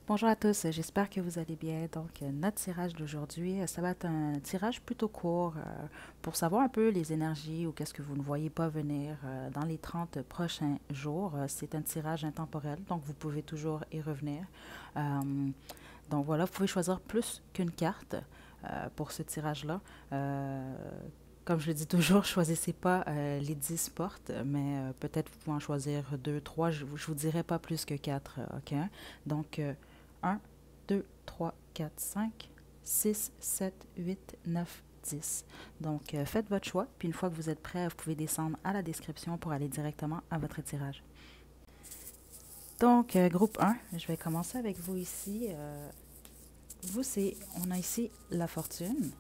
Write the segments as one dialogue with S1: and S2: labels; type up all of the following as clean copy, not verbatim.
S1: Bonjour à tous, j'espère que vous allez bien. Donc, notre tirage d'aujourd'hui, ça va être un tirage plutôt court pour savoir un peu les énergies ou qu'est-ce que vous ne voyez pas venir dans les 30 prochains jours. C'est un tirage intemporel, donc vous pouvez toujours y revenir. Euh, donc voilà, vous pouvez choisir plus qu'une carte pour ce tirage-là. Comme je le dis toujours, choisissez pas les 10 portes, mais peut-être vous pouvez en choisir 2, 3. Je vous dirai pas plus que 4, OK? Donc, 1, 2, 3, 4, 5, 6, 7, 8, 9, 10. Donc, faites votre choix, puis une fois que vous êtes prêt, vous pouvez descendre à la description pour aller directement à votre tirage. Donc, groupe 1, je vais commencer avec vous ici. Vous, on a ici la fortune.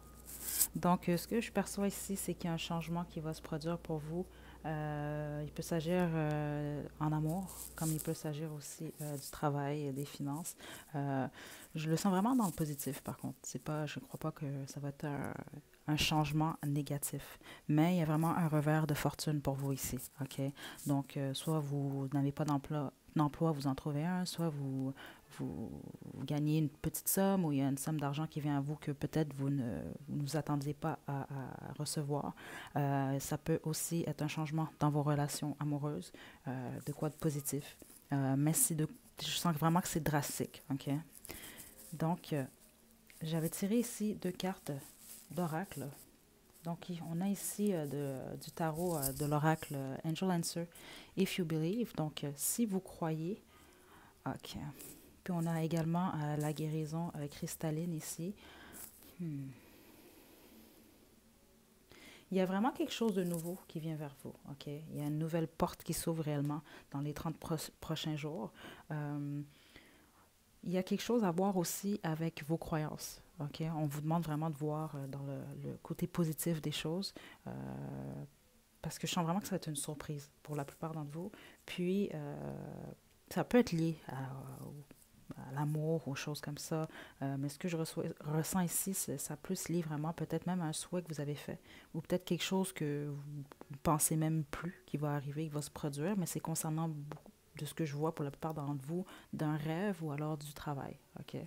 S1: Donc, ce que je perçois ici, c'est qu'il y a un changement qui va se produire pour vous. Il peut s'agir en amour, comme il peut s'agir aussi du travail, des finances. Je le sens vraiment dans le positif, par contre. C'est pas, je ne crois pas que ça va être un changement négatif. Mais il y a vraiment un revers de fortune pour vous ici. OK? Donc, soit vous n'avez pas d'emploi, vous en trouvez un, soit vous gagnez une petite somme ou il y a une somme d'argent qui vient à vous que peut-être vous ne vous attendiez pas à recevoir. Ça peut aussi être un changement dans vos relations amoureuses, de quoi de positif. Mais je sens vraiment que c'est drastique. OK? Donc, j'avais tiré ici 2 cartes d'oracle. Donc, on a ici du tarot de l'oracle Angel Answer, If You Believe. Donc, si vous croyez, OK. Puis on a également la guérison cristalline ici. Hmm. Il y a vraiment quelque chose de nouveau qui vient vers vous. OK? Il y a une nouvelle porte qui s'ouvre réellement dans les 30 prochains jours. Euh, il y a quelque chose à voir aussi avec vos croyances. OK? On vous demande vraiment de voir dans le côté positif des choses. Parce que je sens vraiment que ça va être une surprise pour la plupart d'entre vous. Puis, ça peut être lié à l'amour, aux choses comme ça. Mais ce que je ressens ici, ça plus lié vraiment peut-être même à un souhait que vous avez fait. Ou peut-être quelque chose que vous ne pensez même plus qui va arriver, qui va se produire. Mais c'est concernant beaucoup de ce que je vois pour la plupart d'entre vous, d'un rêve ou alors du travail. OK?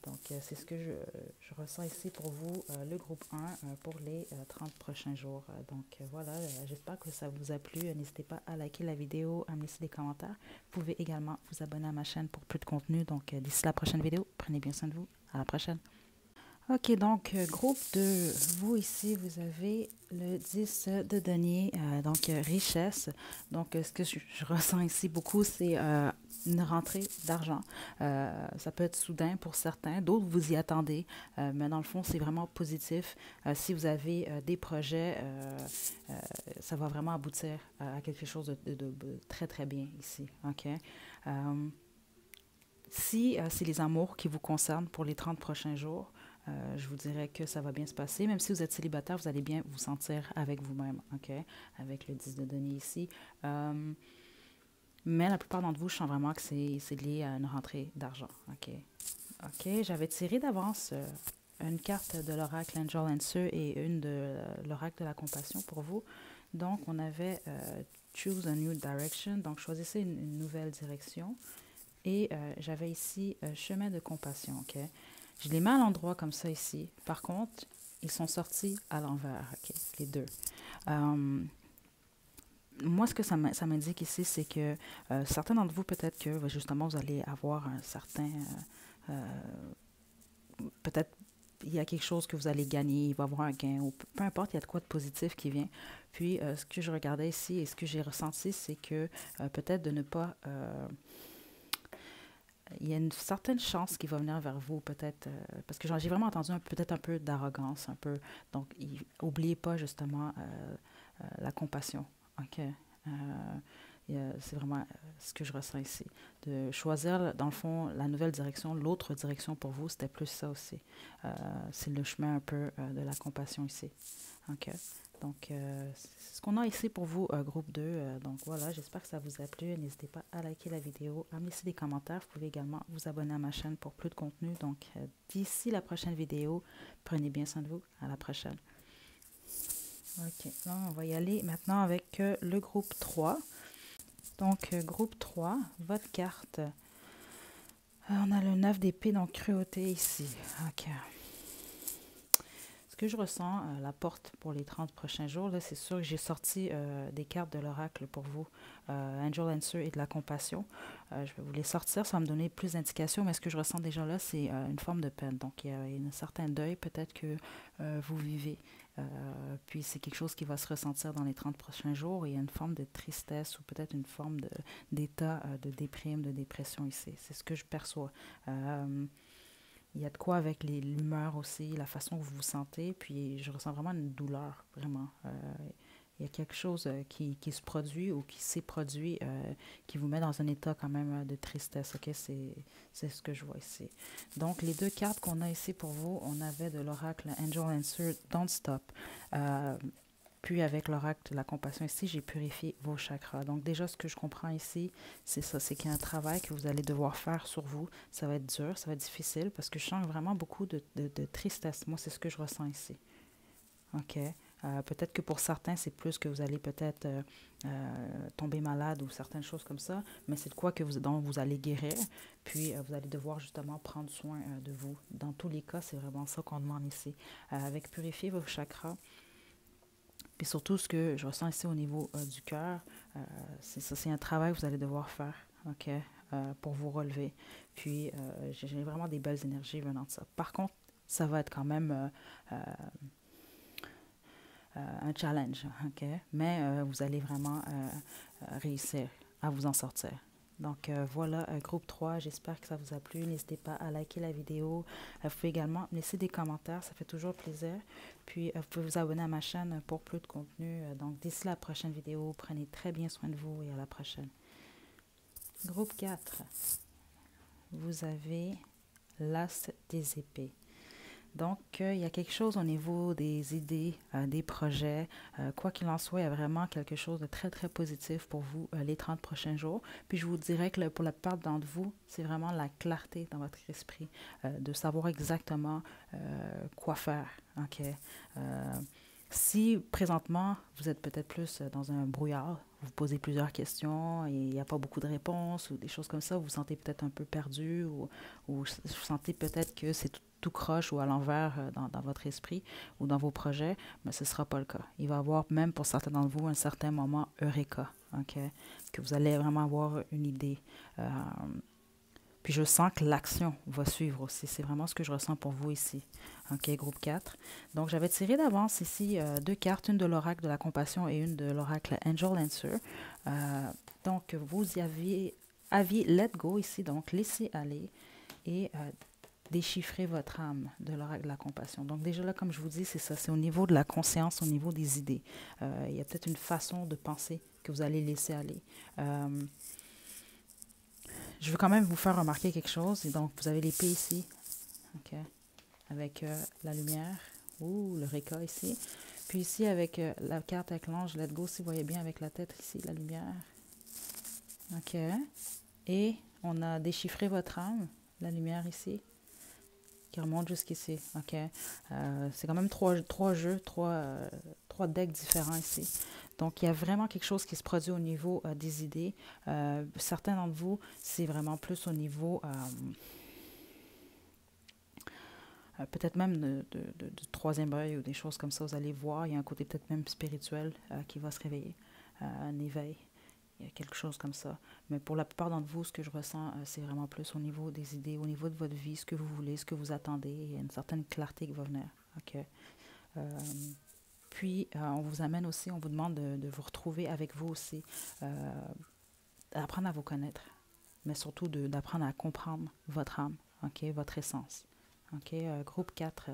S1: Donc, c'est ce que je ressens ici pour vous, le groupe 1, pour les 30 prochains jours. Donc, voilà, j'espère que ça vous a plu. N'hésitez pas à liker la vidéo, à me laisser des commentaires. Vous pouvez également vous abonner à ma chaîne pour plus de contenu. Donc, d'ici la prochaine vidéo, prenez bien soin de vous. À la prochaine. OK, donc, groupe 2, vous ici, vous avez le 10 de denier, donc richesse. Donc, ce que je ressens ici beaucoup, c'est une rentrée d'argent. Ça peut être soudain pour certains, d'autres vous y attendez, mais dans le fond, c'est vraiment positif. Si vous avez des projets, ça va vraiment aboutir à quelque chose de très, très bien ici. OK? Si c'est les amours qui vous concernent pour les 30 prochains jours, je vous dirais que ça va bien se passer. Même si vous êtes célibataire, vous allez bien vous sentir avec vous-même, OK? Avec le 10 de denier ici. Mais la plupart d'entre vous, je sens vraiment que c'est lié à une rentrée d'argent, OK? OK, j'avais tiré d'avance une carte de l'oracle Angel Answer et une de l'oracle de la compassion pour vous. Donc, on avait Choose a New Direction, donc choisissez une nouvelle direction. Et j'avais ici chemin de compassion, OK? Je les mets à l'endroit comme ça ici. Par contre, ils sont sortis à l'envers, OK? Les deux. Euh, Moi, ce que ça m'indique ici, c'est que certains d'entre vous, peut-être que justement, vous allez avoir un certain... peut-être il y a quelque chose que vous allez gagner, il va y avoir un gain, ou peu importe, il y a de quoi de positif qui vient. Puis, ce que je regardais ici et ce que j'ai ressenti, c'est que peut-être de ne pas... il y a une certaine chance qui va venir vers vous, peut-être, parce que j'ai vraiment entendu peut-être un peu d'arrogance, un peu. Donc, n'oubliez pas justement la compassion. OK? C'est vraiment ce que je ressens ici. De choisir, dans le fond, la nouvelle direction, l'autre direction pour vous, c'était plus ça aussi. C'est le chemin un peu de la compassion ici. OK? Donc, c'est ce qu'on a ici pour vous, groupe 2. Donc, voilà, j'espère que ça vous a plu. N'hésitez pas à liker la vidéo, à me laisser des commentaires. Vous pouvez également vous abonner à ma chaîne pour plus de contenu. Donc, d'ici la prochaine vidéo, prenez bien soin de vous. À la prochaine. OK, là, on va y aller maintenant avec le groupe 3. Donc, groupe 3, votre carte On a le 9 d'épée, donc cruauté ici. OK. Ce que je ressens, la porte pour les 30 prochains jours, là, c'est sûr que j'ai sorti des cartes de l'oracle pour vous, Angel Answer et de la compassion. Je vais vous les sortir, ça va me donner plus d'indications, mais ce que je ressens déjà là, c'est une forme de peine. Donc, il y a un certain deuil peut-être que vous vivez. Puis, c'est quelque chose qui va se ressentir dans les 30 prochains jours. Il y a une forme de tristesse ou peut-être une forme d'état de déprime, de dépression ici. C'est ce que je perçois. Il y a de quoi avec l'humeur aussi, la façon que vous vous sentez, puis je ressens vraiment une douleur, vraiment. Il y a quelque chose qui se produit ou qui s'est produit qui vous met dans un état quand même de tristesse, ok? C'est ce que je vois ici. Donc, les deux cartes qu'on a ici pour vous, on avait de l'oracle Angel Answer, Don't Stop. Puis avec l'oracle de la compassion ici, j'ai purifié vos chakras. Donc déjà, ce que je comprends ici, c'est ça, c'est qu'il y a un travail que vous allez devoir faire sur vous. Ça va être dur, ça va être difficile, parce que je sens vraiment beaucoup de tristesse. Moi, c'est ce que je ressens ici. OK? Peut-être que pour certains, c'est plus que vous allez peut-être tomber malade ou certaines choses comme ça, mais c'est de quoi que dont vous allez guérir, puis vous allez devoir justement prendre soin de vous. Dans tous les cas, c'est vraiment ça qu'on demande ici. Avec purifier vos chakras, puis surtout, ce que je ressens ici au niveau du cœur, c'est ça, c'est un travail que vous allez devoir faire, OK, pour vous relever. Puis, j'ai vraiment des belles énergies venant de ça. Par contre, ça va être quand même un challenge, OK, mais vous allez vraiment réussir à vous en sortir. Donc voilà, groupe 3, j'espère que ça vous a plu. N'hésitez pas à liker la vidéo. Vous pouvez également laisser des commentaires, ça fait toujours plaisir. Puis vous pouvez vous abonner à ma chaîne pour plus de contenu. Donc d'ici la prochaine vidéo, prenez très bien soin de vous et à la prochaine. Groupe 4, vous avez l'as des épées. Donc, il y a quelque chose au niveau des idées, des projets. Quoi qu'il en soit, il y a vraiment quelque chose de très, très positif pour vous les 30 prochains jours. Puis, je vous dirais que pour la plupart d'entre vous, c'est vraiment la clarté dans votre esprit, de savoir exactement quoi faire. OK? Si présentement, vous êtes peut-être plus dans un brouillard, vous posez plusieurs questions et il n'y a pas beaucoup de réponses ou des choses comme ça, vous vous sentez peut-être un peu perdu ou vous sentez peut-être que c'est tout croche ou à l'envers dans votre esprit ou dans vos projets, mais ce ne sera pas le cas. Il va y avoir, même pour certains d'entre vous, un certain moment Eureka, OK? Que vous allez vraiment avoir une idée. Puis je sens que l'action va suivre aussi. C'est vraiment ce que je ressens pour vous ici. OK, groupe 4. Donc, j'avais tiré d'avance ici deux cartes, une de l'oracle de la compassion et une de l'oracle Angel Answer. Donc, vous y aviez let go ici, donc laissez aller et déchiffrer votre âme de l'oracle de la compassion. Donc déjà là, comme je vous dis, c'est ça, c'est au niveau de la conscience, au niveau des idées. Il y a peut-être une façon de penser que vous allez laisser aller. Je veux quand même vous faire remarquer quelque chose. Et donc, vous avez l'épée ici, OK, avec la lumière, ou le Reka ici. Puis ici, avec la carte avec l'ange, let go, si vous voyez bien avec la tête ici, la lumière. OK. Et on a déchiffré votre âme, la lumière ici, qui remonte jusqu'ici. OK. C'est quand même trois jeux, trois decks différents ici. Donc, il y a vraiment quelque chose qui se produit au niveau des idées. Certains d'entre vous, c'est vraiment plus au niveau, peut-être même du troisième œil ou des choses comme ça. Vous allez voir, il y a un côté peut-être même spirituel qui va se réveiller, un éveil. Il y a quelque chose comme ça. Mais pour la plupart d'entre vous, ce que je ressens, c'est vraiment plus au niveau des idées, au niveau de votre vie, ce que vous voulez, ce que vous attendez. Il y a une certaine clarté qui va venir. OK. Puis, on vous amène aussi, on vous demande de vous retrouver avec vous aussi, d'apprendre à vous connaître, mais surtout d'apprendre à comprendre votre âme, OK, votre essence. OK, groupe 4.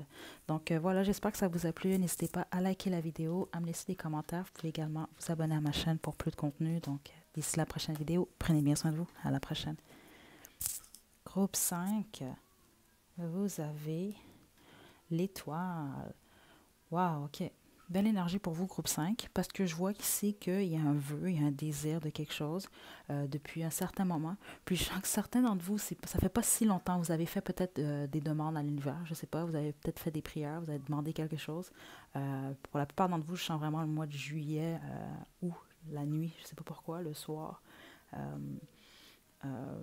S1: Donc, voilà, j'espère que ça vous a plu. N'hésitez pas à liker la vidéo, à me laisser des commentaires. Vous pouvez également vous abonner à ma chaîne pour plus de contenu. Donc, d'ici la prochaine vidéo, prenez bien soin de vous. À la prochaine. Groupe 5, vous avez l'étoile. Wow, OK. Belle énergie pour vous, groupe 5, parce que je vois ici qu'il y a un vœu, il y a un désir de quelque chose depuis un certain moment. Puis je sens que certains d'entre vous, ça fait pas si longtemps, vous avez fait peut-être des demandes à l'univers, je sais pas, vous avez peut-être fait des prières, vous avez demandé quelque chose. Pour la plupart d'entre vous, je sens vraiment le mois de juillet ou la nuit, je sais pas pourquoi, le soir. Euh,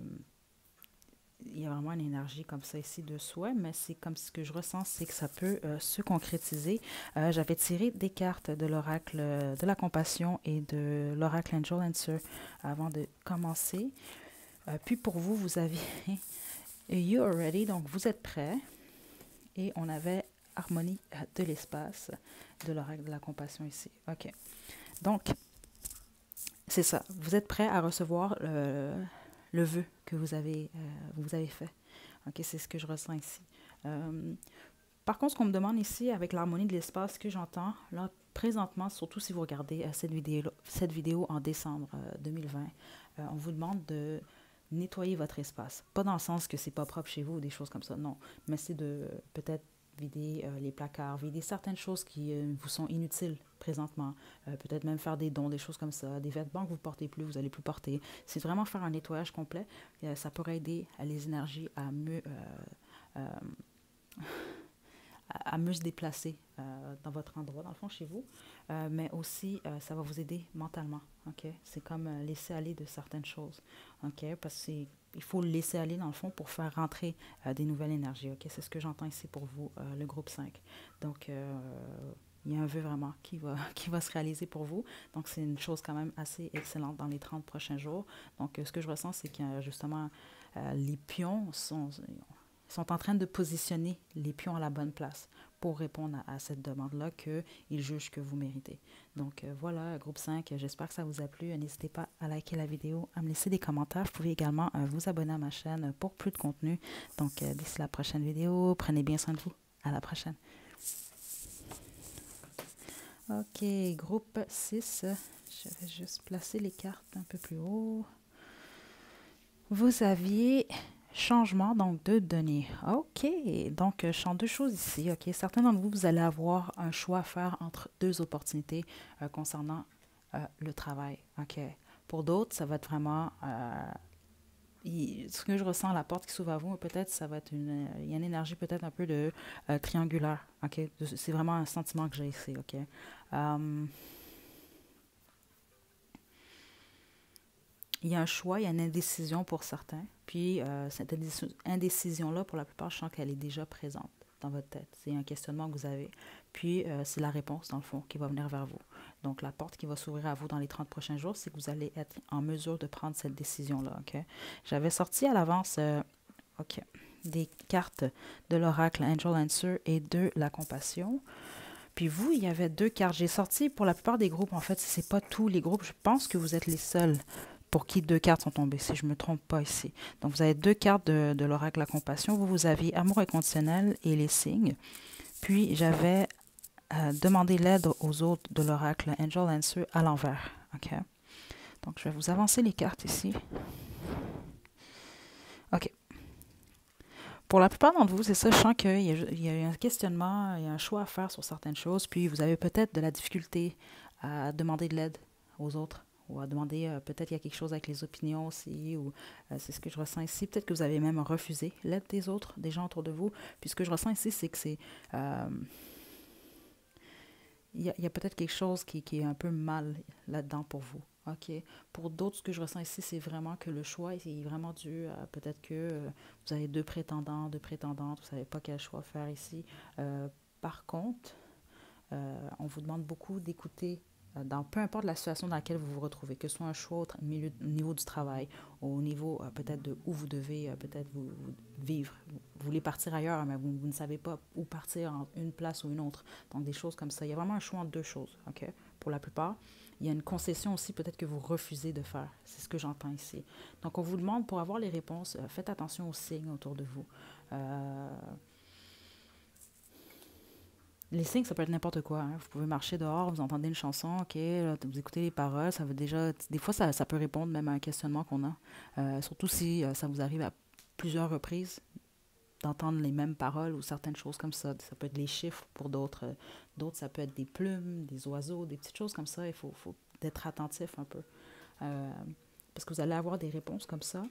S1: il y a vraiment une énergie comme ça ici de souhait, mais c'est comme ce que je ressens, c'est que ça peut se concrétiser. J'avais tiré des cartes de l'oracle de la compassion et de l'oracle Angel Answer avant de commencer. Puis pour vous, vous aviez You Are Ready, donc vous êtes prêts. Et on avait Harmonie de l'espace de l'oracle de la compassion ici. OK. Donc, c'est ça. Vous êtes prêts à recevoir le vœu que vous avez fait. OK, c'est ce que je ressens ici. Par contre, ce qu'on me demande ici, avec l'harmonie de l'espace, ce que j'entends, là, présentement, surtout si vous regardez cette vidéo en décembre 2020, on vous demande de nettoyer votre espace. Pas dans le sens que c'est pas propre chez vous ou des choses comme ça, non. Mais c'est de peut-être vider les placards, vider certaines choses qui vous sont inutiles présentement. Peut-être même faire des dons, des choses comme ça, des vêtements que vous ne portez plus, vous n'allez plus porter. C'est vraiment faire un nettoyage complet. Ça pourrait aider les énergies à mieux à mieux se déplacer dans votre endroit, dans le fond, chez vous. Mais aussi, ça va vous aider mentalement. OK? C'est comme laisser aller de certaines choses. OK? Parce qu'il faut le laisser aller, dans le fond, pour faire rentrer des nouvelles énergies. OK? C'est ce que j'entends ici pour vous, le groupe 5. Donc, il y a un vœu vraiment qui va se réaliser pour vous. Donc, c'est une chose quand même assez excellente dans les 30 prochains jours. Donc, ce que je ressens, c'est que justement, les pions sont en train de positionner les pions à la bonne place pour répondre à cette demande-là qu'ils jugent que vous méritez. Donc voilà, groupe 5, j'espère que ça vous a plu. N'hésitez pas à liker la vidéo, à me laisser des commentaires. Vous pouvez également vous abonner à ma chaîne pour plus de contenu. Donc d'ici la prochaine vidéo, prenez bien soin de vous. À la prochaine. OK, groupe 6, je vais juste placer les cartes un peu plus haut. Vous aviez changement donc de données. OK, donc je sens deux choses ici. OK, certains d'entre vous, vous allez avoir un choix à faire entre deux opportunités concernant le travail. OK. Pour d'autres, ça va être vraiment ce que je ressens à la porte qui s'ouvre à vous, peut-être ça va être il y a une énergie peut-être un peu de triangulaire. OK, c'est vraiment un sentiment que j'ai ici. OK. Il y a un choix, il y a une indécision pour certains. Puis, cette indécision-là, pour la plupart, je sens qu'elle est déjà présente dans votre tête. C'est un questionnement que vous avez. Puis, c'est la réponse, dans le fond, qui va venir vers vous. Donc, la porte qui va s'ouvrir à vous dans les 30 prochains jours, c'est que vous allez être en mesure de prendre cette décision-là. OK? J'avais sorti à l'avance OK, des cartes de l'oracle Angel Answer et de la compassion. Puis vous, il y avait deux cartes. J'ai sorti pour la plupart des groupes, en fait, ce n'est pas tous les groupes. Je pense que vous êtes les seuls pour qui deux cartes sont tombées, si je ne me trompe pas ici. Donc, vous avez deux cartes de l'oracle La Compassion. Vous aviez Amour inconditionnel et les signes. Puis, j'avais demandé l'aide aux autres de l'oracle Angel Answer à l'envers. OK? Donc, je vais vous avancer les cartes ici. OK. Pour la plupart d'entre vous, c'est ça, je sens qu'il y a un questionnement, il y a un choix à faire sur certaines choses, puis vous avez peut-être de la difficulté à demander de l'aide aux autres ou à demander, peut-être il y a quelque chose avec les opinions aussi, ou c'est ce que je ressens ici. Peut-être que vous avez même refusé l'aide des autres, des gens autour de vous. Puis ce que je ressens ici, c'est que c'est... il y a peut-être quelque chose qui est un peu mal là-dedans pour vous. OK. Pour d'autres, ce que je ressens ici, c'est vraiment que le choix est vraiment dû à peut-être que vous avez deux prétendants, deux prétendantes, vous ne savez pas quel choix faire ici. Par contre, on vous demande beaucoup d'écouter dans peu importe la situation dans laquelle vous vous retrouvez, que ce soit un choix au niveau du travail, au niveau peut-être de où vous devez peut-être vous vivre. Vous voulez partir ailleurs, mais vous ne savez pas où partir en une place ou une autre. Donc, des choses comme ça. Il y a vraiment un choix entre deux choses, OK? Pour la plupart. Il y a une concession aussi peut-être que vous refusez de faire. C'est ce que j'entends ici. Donc, on vous demande, pour avoir les réponses, faites attention aux signes autour de vous. Les signes, ça peut être n'importe quoi. Hein. Vous pouvez marcher dehors, vous entendez une chanson, OK, là, vous écoutez les paroles, ça veut déjà... Des fois, ça peut répondre même à un questionnement qu'on a. Surtout si ça vous arrive à plusieurs reprises d'entendre les mêmes paroles ou certaines choses comme ça. Ça peut être les chiffres pour d'autres. D'autres, ça peut être des plumes, des oiseaux, des petites choses comme ça. Il faut être attentif un peu. Parce que vous allez avoir des réponses comme ça.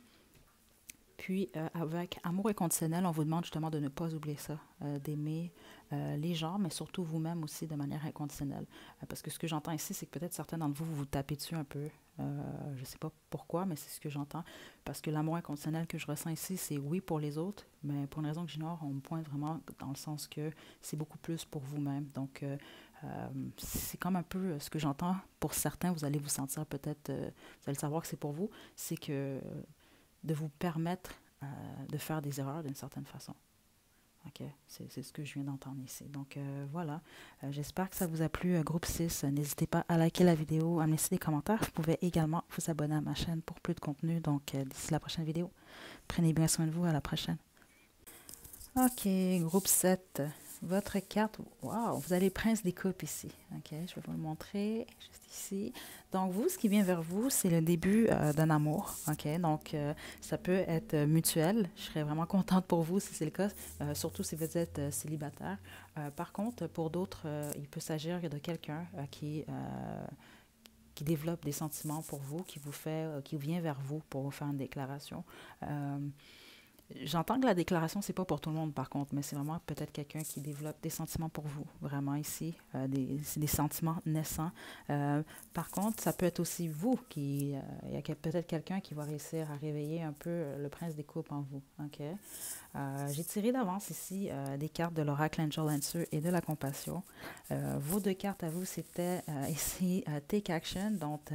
S1: Puis, avec Amour inconditionnel, on vous demande justement de ne pas oublier ça, d'aimer les gens, mais surtout vous-même aussi de manière inconditionnelle. Parce que ce que j'entends ici, c'est que peut-être certains d'entre vous, vous tapez dessus un peu Je ne sais pas pourquoi, mais c'est ce que j'entends. Parce que l'amour inconditionnel que je ressens ici, c'est oui pour les autres, mais pour une raison que j'ignore, on me pointe vraiment dans le sens que c'est beaucoup plus pour vous-même. Donc, c'est comme un peu ce que j'entends. Pour certains, vous allez vous sentir peut-être, vous allez savoir que c'est pour vous, c'est que de vous permettre de faire des erreurs d'une certaine façon. OK, c'est ce que je viens d'entendre ici. Donc voilà, j'espère que ça vous a plu, groupe 6. N'hésitez pas à liker la vidéo, à me laisser des commentaires. Vous pouvez également vous abonner à ma chaîne pour plus de contenu. Donc d'ici la prochaine vidéo, prenez bien soin de vous. À la prochaine. OK, groupe 7. Votre carte, wow, vous avez le prince des coupes ici. OK, je vais vous le montrer juste ici. Donc, vous, ce qui vient vers vous, c'est le début d'un amour. OK, donc ça peut être mutuel. Je serais vraiment contente pour vous si c'est le cas, surtout si vous êtes célibataire. Par contre, pour d'autres, il peut s'agir de quelqu'un qui développe des sentiments pour vous, qui vient vers vous pour vous faire une déclaration. J'entends que la déclaration, c'est pas pour tout le monde, par contre, mais c'est vraiment peut-être quelqu'un qui développe des sentiments pour vous, vraiment ici. C'est des sentiments naissants. Par contre, ça peut être aussi vous il y a peut-être quelqu'un qui va réussir à réveiller un peu le prince des coupes en vous. OK? J'ai tiré d'avance ici des cartes de l'oracle Angel Answer et de la compassion. Vos deux cartes à vous, c'était ici Take Action donc,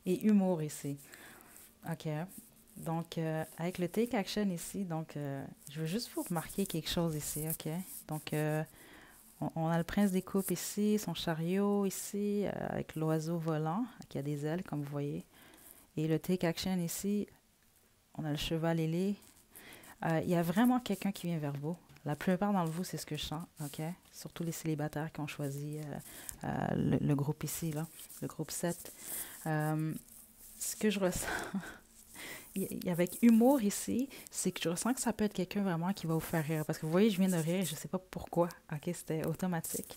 S1: et Humour ici. OK? Donc, avec le Take Action ici, donc, je veux juste vous remarquer quelque chose ici, OK? Donc, on a le prince des coupes ici, son chariot ici, avec l'oiseau volant, qui a des ailes, comme vous voyez. Et le Take Action ici, on a le cheval ailé. Il y a vraiment quelqu'un qui vient vers vous. La plupart d'entre vous, c'est ce que je sens, OK? Surtout les célibataires qui ont choisi le groupe ici, là, le groupe 7. Ce que je ressens... avec humour ici, c'est que je ressens que ça peut être quelqu'un vraiment qui va vous faire rire. Parce que vous voyez, je viens de rire et je ne sais pas pourquoi. OK, c'était automatique.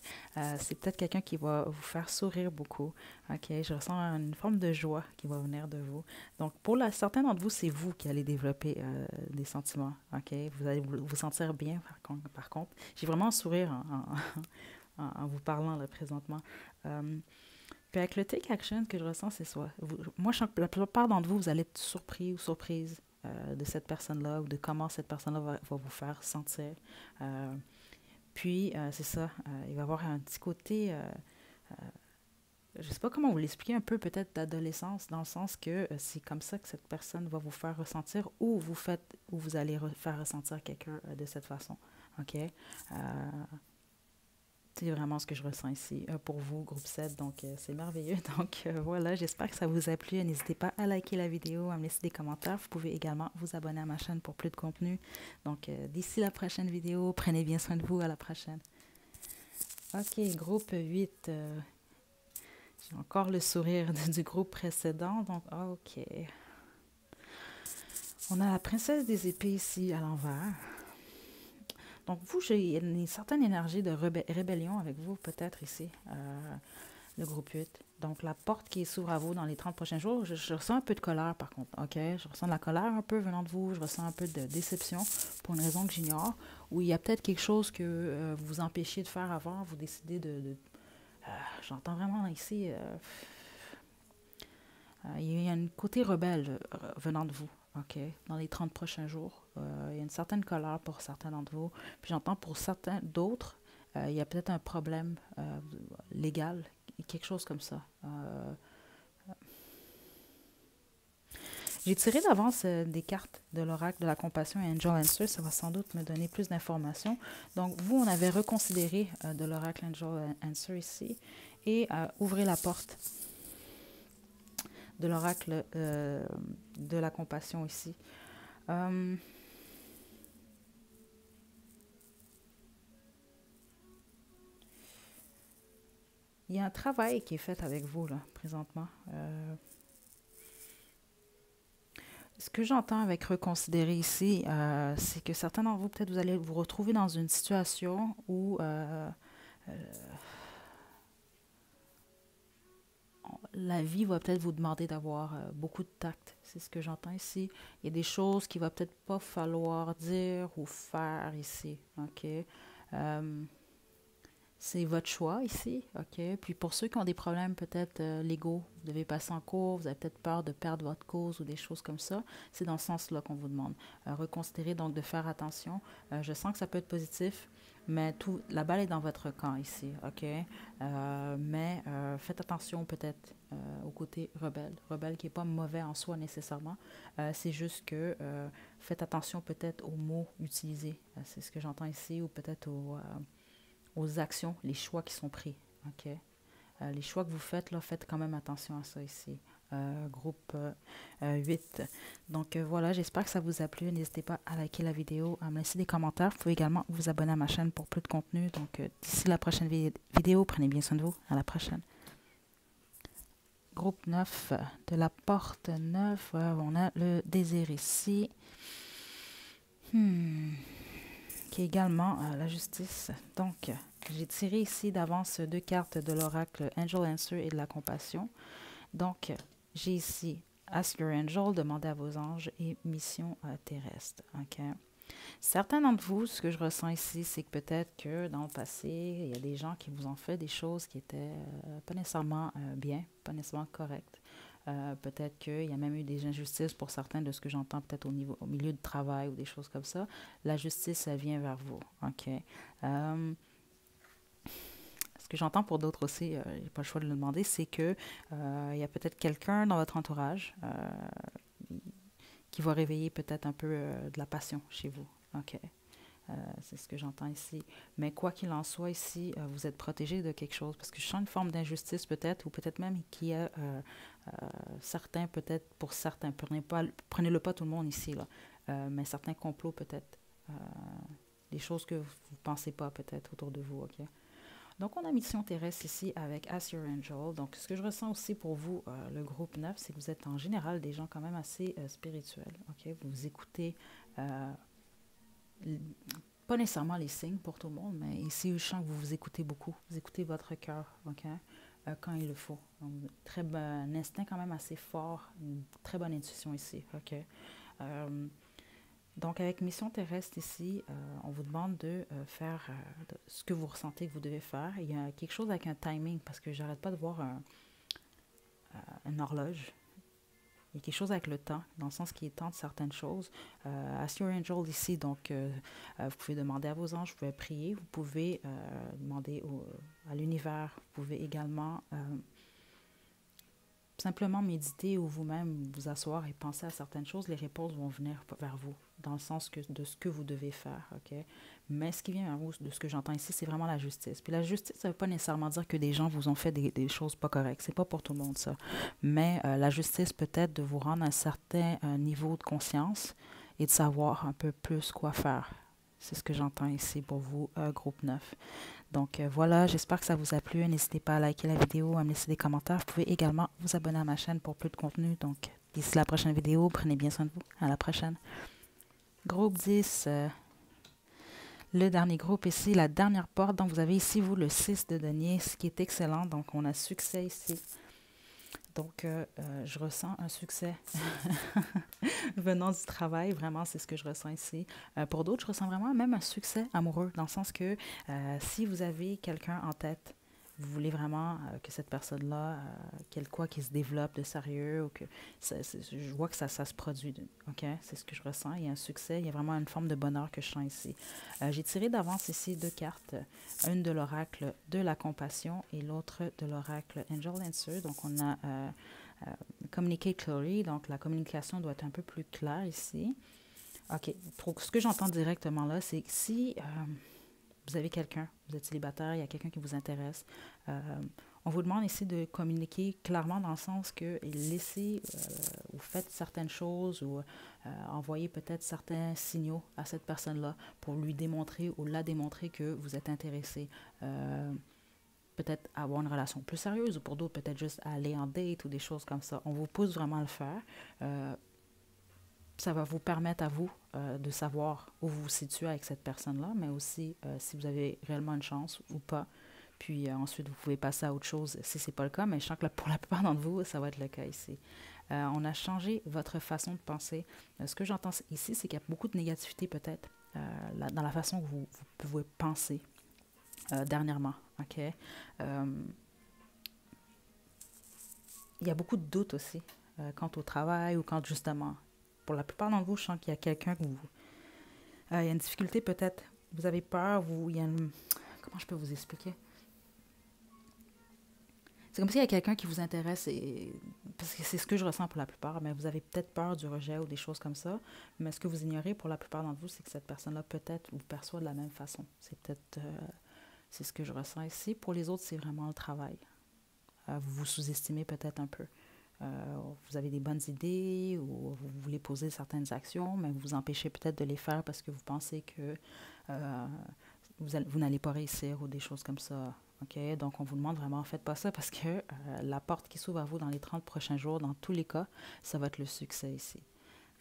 S1: C'est peut-être quelqu'un qui va vous faire sourire beaucoup. OK, je ressens une forme de joie qui va venir de vous. Donc, pour certains d'entre vous, c'est vous qui allez développer des sentiments. OK, vous allez vous sentir bien par contre. J'ai vraiment un sourire en vous parlant là, présentement. Puis avec le take action que je ressens, c'est ça. Moi, je sens que la plupart d'entre vous, vous allez être surpris ou surprise de cette personne-là ou de comment cette personne-là va vous faire sentir. Puis, c'est ça. Il va y avoir un petit côté, je ne sais pas comment vous l'expliquer, un peu peut-être d'adolescence, dans le sens que c'est comme ça que cette personne va vous faire ressentir ou vous allez faire ressentir quelqu'un de cette façon. OK? C'est vraiment ce que je ressens ici pour vous, groupe 7. Donc, c'est merveilleux. Donc, voilà, j'espère que ça vous a plu. N'hésitez pas à liker la vidéo, à me laisser des commentaires. Vous pouvez également vous abonner à ma chaîne pour plus de contenu. Donc, d'ici la prochaine vidéo, prenez bien soin de vous. À la prochaine. OK, groupe 8. J'ai encore le sourire du groupe précédent. Donc, OK. On a la princesse des épées ici à l'envers. Donc, vous, j'ai une certaine énergie de rébellion avec vous, peut-être ici, le groupe 8. Donc, la porte qui s'ouvre à vous dans les 30 prochains jours, je ressens un peu de colère, par contre, OK? Je ressens de la colère un peu venant de vous, je ressens un peu de déception pour une raison que j'ignore, où il y a peut-être quelque chose que vous vous empêchiez de faire avant, vous décidez j'entends vraiment ici... il y a un côté rebelle venant de vous, OK, dans les 30 prochains jours. Il y a une certaine colère pour certains d'entre vous. Puis j'entends pour certains d'autres, il y a peut-être un problème légal, quelque chose comme ça. J'ai tiré d'avance des cartes de l'oracle de la compassion et Angel Answer. Ça va sans doute me donner plus d'informations. Donc, vous, on avait reconsidéré de l'oracle Angel Answer ici. Et ouvrez la porte de l'oracle de la compassion ici. Il y a un travail qui est fait avec vous, là, présentement. Ce que j'entends avec reconsidérer ici, c'est que certains d'entre vous, peut-être, vous allez vous retrouver dans une situation où la vie va peut-être vous demander d'avoir beaucoup de tact. C'est ce que j'entends ici. Il y a des choses qu'il va peut-être pas falloir dire ou faire ici. OK? C'est votre choix ici, OK? Puis pour ceux qui ont des problèmes peut-être légaux, vous devez passer en cours, vous avez peut-être peur de perdre votre cause ou des choses comme ça, c'est dans ce sens-là qu'on vous demande. Reconsidérez donc de faire attention. Je sens que ça peut être positif, mais la balle est dans votre camp ici, OK? Mais faites attention peut-être au côté rebelle. Rebelle qui n'est pas mauvais en soi nécessairement. C'est juste que faites attention peut-être aux mots utilisés. C'est ce que j'entends ici, ou peut-être aux actions, les choix qui sont pris. OK? Les choix que vous faites, là, faites quand même attention à ça ici. Groupe 8. Donc voilà, j'espère que ça vous a plu. N'hésitez pas à liker la vidéo, à me laisser des commentaires. Vous pouvez également vous abonner à ma chaîne pour plus de contenu. Donc d'ici la prochaine vidéo, prenez bien soin de vous. À la prochaine. Groupe 9, de la porte 9, on a le désir ici. Qui est également la justice. Donc, j'ai tiré ici d'avance 2 cartes de l'oracle Angel Answer et de la compassion. Donc, j'ai ici Ask Your Angel, demandez à vos anges, et mission terrestre. OK? Certains d'entre vous, ce que je ressens ici, c'est que peut-être que dans le passé, il y a des gens qui vous ont fait des choses qui étaient pas nécessairement bien, pas nécessairement correctes. Peut-être qu'il y a même eu des injustices pour certains de ce que j'entends peut-être au milieu du travail ou des choses comme ça. La justice, elle vient vers vous. OK? Ce que j'entends pour d'autres aussi, j'ai pas le choix de le demander, c'est que il y a peut-être quelqu'un dans votre entourage qui va réveiller peut-être un peu de la passion chez vous. OK? C'est ce que j'entends ici. Mais quoi qu'il en soit ici, vous êtes protégé de quelque chose parce que je sens une forme d'injustice peut-être, ou peut-être même qu'il y a certains, peut-être pour certains, prenez-le pas tout le monde ici, là, mais certains complots peut-être, des choses que vous ne pensez pas peut-être autour de vous, OK? Donc, on a mission terrestre ici avec Ask Your Angel. Donc, ce que je ressens aussi pour vous, le groupe 9, c'est que vous êtes en général des gens quand même assez spirituels, OK? Vous écoutez pas nécessairement les signes pour tout le monde, mais ici, je sens que vous vous écoutez beaucoup. Vous écoutez votre cœur, OK? Quand il le faut. Donc, très bon instinct quand même assez fort, une très bonne intuition ici, OK? Donc, avec Mission Terrestre ici, on vous demande de faire ce que vous ressentez que vous devez faire. Il y a quelque chose avec un timing, parce que j'arrête pas de voir une horloge. Il y a quelque chose avec le temps, dans le sens qu'il est temps de certaines choses. Ask Your Angel ici, donc vous pouvez demander à vos anges, vous pouvez prier, vous pouvez demander à l'univers, vous pouvez également simplement méditer ou vous-même vous asseoir et penser à certaines choses. Les réponses vont venir vers vous, dans le sens de ce que vous devez faire, OK? Mais ce qui vient vers vous, de ce que j'entends ici, c'est vraiment la justice. Puis la justice, ça ne veut pas nécessairement dire que des gens vous ont fait des choses pas correctes. C'est pas pour tout le monde, ça. Mais la justice peut-être de vous rendre à un certain niveau de conscience et de savoir un peu plus quoi faire. C'est ce que j'entends ici pour vous, groupe 9. Donc voilà, j'espère que ça vous a plu. N'hésitez pas à liker la vidéo, à me laisser des commentaires. Vous pouvez également vous abonner à ma chaîne pour plus de contenu. Donc d'ici la prochaine vidéo, prenez bien soin de vous. À la prochaine. Groupe 10, le dernier groupe ici, la dernière porte. Donc vous avez ici, vous, le 6 de denier, ce qui est excellent. Donc on a succès ici. Donc, je ressens un succès venant du travail. Vraiment, c'est ce que je ressens ici. Pour d'autres, je ressens vraiment même un succès amoureux, dans le sens que si vous avez quelqu'un en tête, vous voulez vraiment que cette personne-là, qui se développe de sérieux, ou que je vois que ça se produit. OK? C'est ce que je ressens. Il y a un succès, il y a vraiment une forme de bonheur que je sens ici. J'ai tiré d'avance ici 2 cartes, une de l'oracle de la compassion et l'autre de l'oracle Angel Answer. Donc, on a Communicate Clearly, donc la communication doit être un peu plus claire ici. OK. Pour ce que j'entends directement là, c'est que si vous avez quelqu'un, vous êtes célibataire, il y a quelqu'un qui vous intéresse, on vous demande ici de communiquer clairement dans le sens que laissez ou faites certaines choses ou envoyez peut-être certains signaux à cette personne-là pour lui démontrer ou la démontrer que vous êtes intéressé. Peut-être avoir une relation plus sérieuse, ou pour d'autres, peut-être juste aller en date ou des choses comme ça. On vous pousse vraiment à le faire. Ça va vous permettre à vous de savoir où vous vous situez avec cette personne-là, mais aussi si vous avez réellement une chance ou pas. Puis ensuite, vous pouvez passer à autre chose si ce n'est pas le cas, mais je sens que pour la plupart d'entre vous, ça va être le cas ici. On a changé votre façon de penser. Ce que j'entends ici, c'est qu'il y a beaucoup de négativité peut-être dans la façon que vous pouvez penser. dernièrement, OK? Il y a beaucoup de doutes aussi quant au travail ou quand justement, pour la plupart d'entre vous, je sens qu'il y a quelqu'un que vous... il y a une difficulté peut-être, vous avez peur, il y a une... Comment je peux vous expliquer? C'est comme s'il y a quelqu'un qui vous intéresse, parce que c'est ce que je ressens pour la plupart, mais vous avez peut-être peur du rejet ou des choses comme ça, mais ce que vous ignorez pour la plupart d'entre vous, c'est que cette personne-là peut-être vous perçoit de la même façon. C'est peut-être... c'est ce que je ressens ici. Pour les autres, c'est vraiment le travail. Vous vous sous-estimez peut-être un peu. Vous avez des bonnes idées ou vous voulez poser certaines actions, mais vous vous empêchez peut-être de les faire parce que vous pensez que vous n'allez pas réussir ou des choses comme ça. OK? Donc, on vous demande vraiment, faites pas ça parce que la porte qui s'ouvre à vous dans les 30 prochains jours, dans tous les cas, ça va être le succès ici.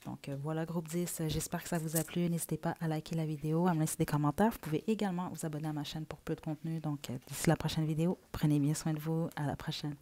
S1: Donc, voilà, groupe 10. J'espère que ça vous a plu. N'hésitez pas à liker la vidéo, à me laisser des commentaires. Vous pouvez également vous abonner à ma chaîne pour plus de contenu. Donc, d'ici la prochaine vidéo, prenez bien soin de vous. À la prochaine.